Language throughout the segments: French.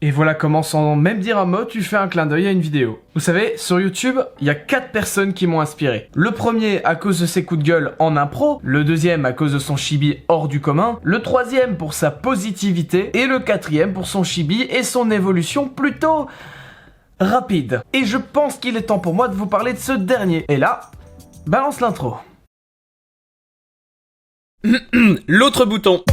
Et voilà comment, sans même dire un mot, tu fais un clin d'œil à une vidéo. Vous savez, sur YouTube, il y a 4 personnes qui m'ont inspiré. Le premier à cause de ses coups de gueule en impro, le deuxième à cause de son chibi hors du commun, le troisième pour sa positivité, et le quatrième pour son chibi et son évolution plutôt rapide. Et je pense qu'il est temps pour moi de vous parler de ce dernier. Et là, balance l'intro. L'autre bouton.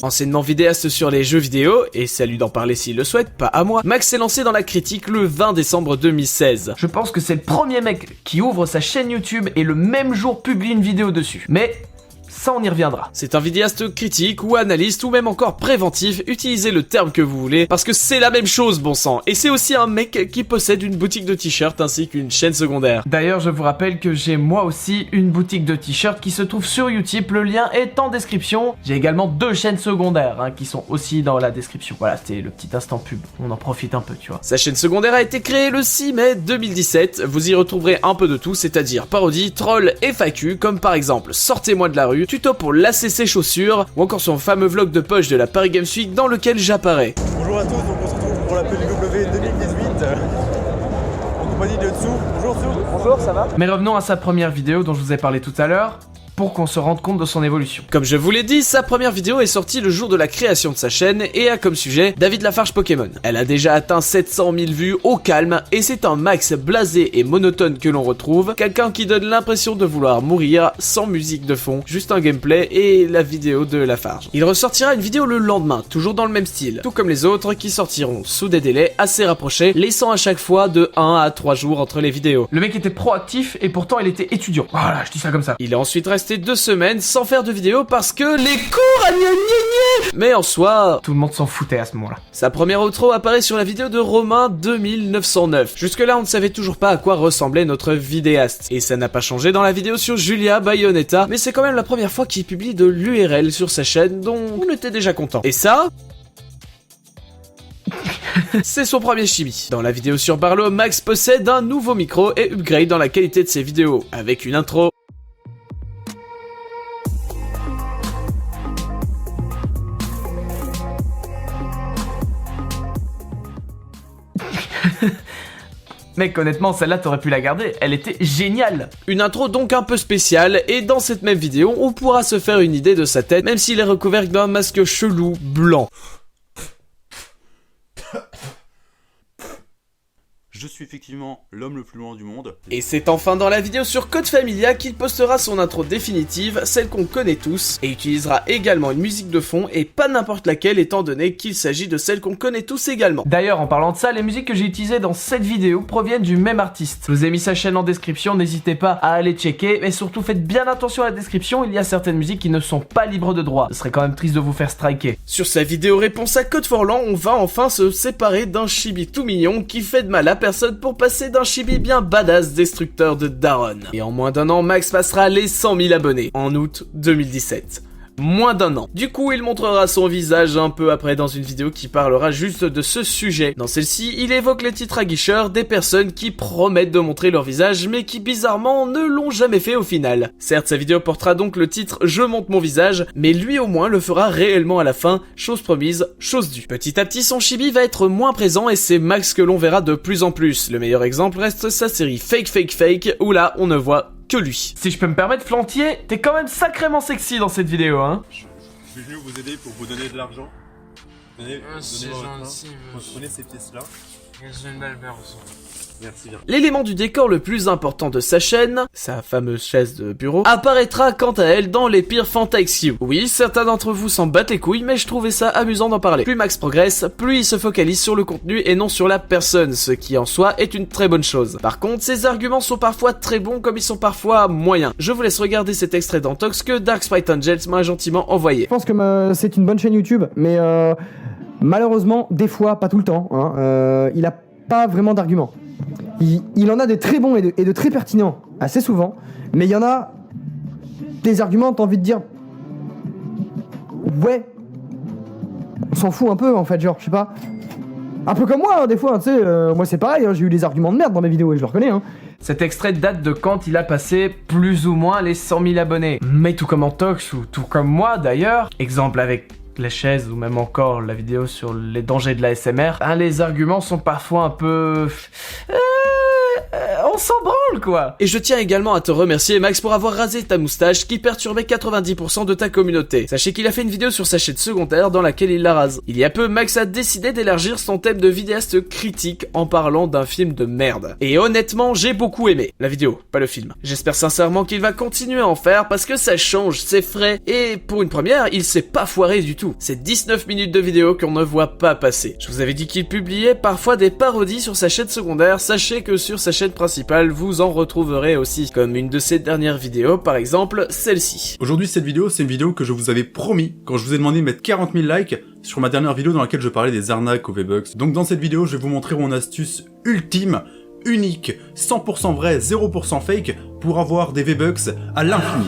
Anciennement vidéaste sur les jeux vidéo, et salut d'en parler s'il le souhaite, pas à moi, Max s'est lancé dans la critique le 20 décembre 2016. Je pense que c'est le premier mec qui ouvre sa chaîne YouTube et le même jour publie une vidéo dessus. Mais ça, on y reviendra. C'est un vidéaste critique ou analyste ou même encore préventif, utilisez le terme que vous voulez, parce que c'est la même chose, bon sang. Et c'est aussi un mec qui possède une boutique de t-shirts ainsi qu'une chaîne secondaire. D'ailleurs, je vous rappelle que j'ai moi aussi une boutique de t-shirts qui se trouve sur Utip, le lien est en description. J'ai également 2 chaînes secondaires qui sont aussi dans la description. Voilà, c'était le petit instant pub, on en profite un peu, tu vois. Sa chaîne secondaire a été créée le 6 mai 2017, vous y retrouverez un peu de tout, c'est-à-dire parodie, troll et FAQ, comme par exemple Sortez-moi de la rue, tuto pour lasser ses chaussures, ou encore son fameux vlog de poche de la Paris Games Week dans lequel j'apparais. Bonjour à tous, donc on se retrouve pour la PWW 2018 en compagnie de Tsu. Bonjour Tsu. Bonjour, ça va? Mais revenons à sa première vidéo dont je vous ai parlé tout à l'heure, pour qu'on se rende compte de son évolution. Comme je vous l'ai dit, sa première vidéo est sortie le jour de la création de sa chaîne et a comme sujet David Lafarge Pokémon. Elle a déjà atteint 700 000 vues au calme et c'est un Max blasé et monotone que l'on retrouve, quelqu'un qui donne l'impression de vouloir mourir sans musique de fond, juste un gameplay et la vidéo de Lafarge. Il ressortira une vidéo le lendemain, toujours dans le même style, tout comme les autres qui sortiront sous des délais assez rapprochés, laissant à chaque fois de 1 à 3 jours entre les vidéos. Le mec était proactif et pourtant il était étudiant. Voilà, je dis ça comme ça. Il est ensuite resté 2 semaines sans faire de vidéo parce que les cours à gna gna gna. Mais en soi, tout le monde s'en foutait à ce moment-là. Sa première outro apparaît sur la vidéo de Romain 2909. Jusque là, on ne savait toujours pas à quoi ressemblait notre vidéaste. Et ça n'a pas changé dans la vidéo sur Julia Bayonetta, mais c'est quand même la première fois qu'il publie de l'URL sur sa chaîne, dont on était déjà content. Et ça... c'est son premier chibi. Dans la vidéo sur Barlow, Max possède un nouveau micro et upgrade dans la qualité de ses vidéos, avec une intro. Mec, honnêtement, celle-là, t'aurais pu la garder, elle était géniale. Une intro donc un peu spéciale, et dans cette même vidéo, on pourra se faire une idée de sa tête, même s'il est recouvert d'un masque chelou blanc. Je suis effectivement l'homme le plus loin du monde. Et c'est enfin dans la vidéo sur Code Familia qu'il postera son intro définitive, celle qu'on connaît tous, et utilisera également une musique de fond, et pas n'importe laquelle étant donné qu'il s'agit de celle qu'on connaît tous également. D'ailleurs, en parlant de ça, les musiques que j'ai utilisées dans cette vidéo proviennent du même artiste. Je vous ai mis sa chaîne en description, n'hésitez pas à aller checker, mais surtout faites bien attention à la description, il y a certaines musiques qui ne sont pas libres de droit. Ce serait quand même triste de vous faire striker. Sur sa vidéo réponse à Code Forlan, on va enfin se séparer d'un chibi tout mignon qui fait de mal à personne pour passer d'un chibi bien badass destructeur de daron. Et en moins d'un an, Max passera les 100 000 abonnés, en août 2017. Moins d'un an. Du coup, il montrera son visage un peu après dans une vidéo qui parlera juste de ce sujet. Dans celle-ci, il évoque les titres aguicheurs des personnes qui promettent de montrer leur visage mais qui bizarrement ne l'ont jamais fait au final. Certes, sa vidéo portera donc le titre « Je montre mon visage », mais lui au moins le fera réellement à la fin, chose promise, chose due. Petit à petit, son chibi va être moins présent et c'est Max que l'on verra de plus en plus. Le meilleur exemple reste sa série Fake Fake Fake, où là, on ne voit que lui. Si je peux me permettre, Flantier, t'es quand même sacrément sexy dans cette vidéo, hein. Je suis venu vous aider pour vous donner de l'argent. Prenez ces pièces-là. J'ai une belle personne. Merci bien. L'élément du décor le plus important de sa chaîne, sa fameuse chaise de bureau, apparaîtra quant à elle dans les pires Fantax You. Oui, certains d'entre vous s'en battent les couilles, mais je trouvais ça amusant d'en parler. Plus Max progresse, plus il se focalise sur le contenu et non sur la personne, ce qui en soi est une très bonne chose. Par contre, ses arguments sont parfois très bons comme ils sont parfois moyens. Je vous laisse regarder cet extrait d'Antox que Dark Sprite Angels m'a gentiment envoyé. Je pense que c'est une bonne chaîne YouTube, mais malheureusement, des fois, pas tout le temps, hein, il a pas vraiment d'arguments. Il en a de très bons et de très pertinents, assez souvent, mais il y en a des arguments, t'as envie de dire... Ouais, on s'en fout un peu en fait, genre, je sais pas... Un peu comme moi, hein, des fois, tu sais, moi c'est pareil, hein, j'ai eu des arguments de merde dans mes vidéos et je le reconnais, hein. Cet extrait date de quand il a passé plus ou moins les 100 000 abonnés. Mais tout comme Antox, ou tout comme moi d'ailleurs, exemple avec les chaises ou même encore la vidéo sur les dangers de la SMR, hein, les arguments sont parfois un peu... on s'en branle quoi. Et je tiens également à te remercier Max pour avoir rasé ta moustache qui perturbait 90% de ta communauté. Sachez qu'il a fait une vidéo sur sa chaîne secondaire dans laquelle il la rase. Il y a peu, Max a décidé d'élargir son thème de vidéaste critique en parlant d'un film de merde. Et honnêtement, j'ai beaucoup aimé la vidéo, pas le film. J'espère sincèrement qu'il va continuer à en faire parce que ça change, c'est frais et pour une première, il s'est pas foiré du tout. C'est 19 minutes de vidéo qu'on ne voit pas passer. Je vous avais dit qu'il publiait parfois des parodies sur sa chaîne secondaire, sachez que sur sa chaîne principale, vous en retrouverez aussi, comme une de ses dernières vidéos, par exemple celle-ci. Aujourd'hui, cette vidéo, c'est une vidéo que je vous avais promis quand je vous ai demandé de mettre 40 000 likes sur ma dernière vidéo dans laquelle je parlais des arnaques aux V-Bucks. Donc dans cette vidéo, je vais vous montrer mon astuce ultime, unique, 100% vrai, 0% fake, pour avoir des V-Bucks à l'infini.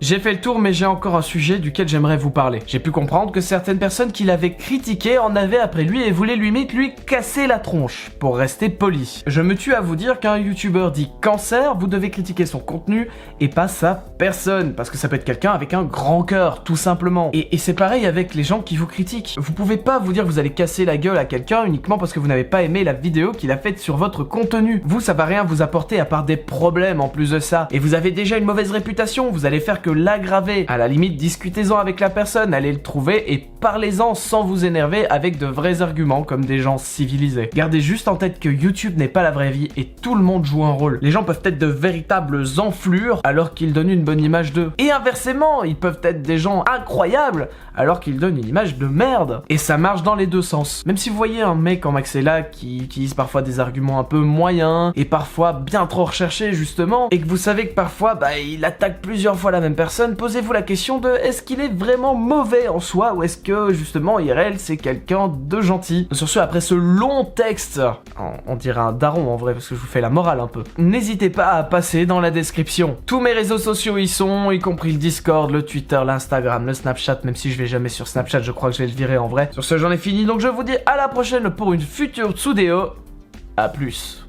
J'ai fait le tour, mais j'ai encore un sujet duquel j'aimerais vous parler. J'ai pu comprendre que certaines personnes qui l'avaient critiqué en avaient après lui et voulaient limite lui casser la tronche, pour rester poli. Je me tue à vous dire qu'un youtubeur dit cancer, vous devez critiquer son contenu et pas sa personne, parce que ça peut être quelqu'un avec un grand cœur, tout simplement. Et c'est pareil avec les gens qui vous critiquent. Vous pouvez pas vous dire que vous allez casser la gueule à quelqu'un uniquement parce que vous n'avez pas aimé la vidéo qu'il a faite sur votre contenu. Vous, ça va rien vous apporter à part des problèmes en plus de ça. Et vous avez déjà une mauvaise réputation, vous allez faire que l'aggraver. À la limite, discutez-en avec la personne, allez le trouver et parlez-en sans vous énerver avec de vrais arguments comme des gens civilisés. Gardez juste en tête que YouTube n'est pas la vraie vie et tout le monde joue un rôle. Les gens peuvent être de véritables enflures alors qu'ils donnent une bonne image d'eux. Et inversement, ils peuvent être des gens incroyables alors qu'ils donnent une image de merde. Et ça marche dans les deux sens. Même si vous voyez un mec en Maxella qui utilise parfois des arguments un peu moyens et parfois bien trop recherchés justement, et que vous savez que parfois il attaque plusieurs fois la même personne, posez-vous la question de est-ce qu'il est vraiment mauvais en soi ou est-ce que justement IRL c'est quelqu'un de gentil. Sur ce, après ce long texte, on dirait un daron en vrai parce que je vous fais la morale un peu, n'hésitez pas à passer dans la description. Tous mes réseaux sociaux y sont, y compris le Discord, le Twitter, l'Instagram, le Snapchat, même si je vais jamais sur Snapchat, je crois que je vais le virer en vrai. Sur ce, j'en ai fini, donc je vous dis à la prochaine pour une future Tsudeo. A plus.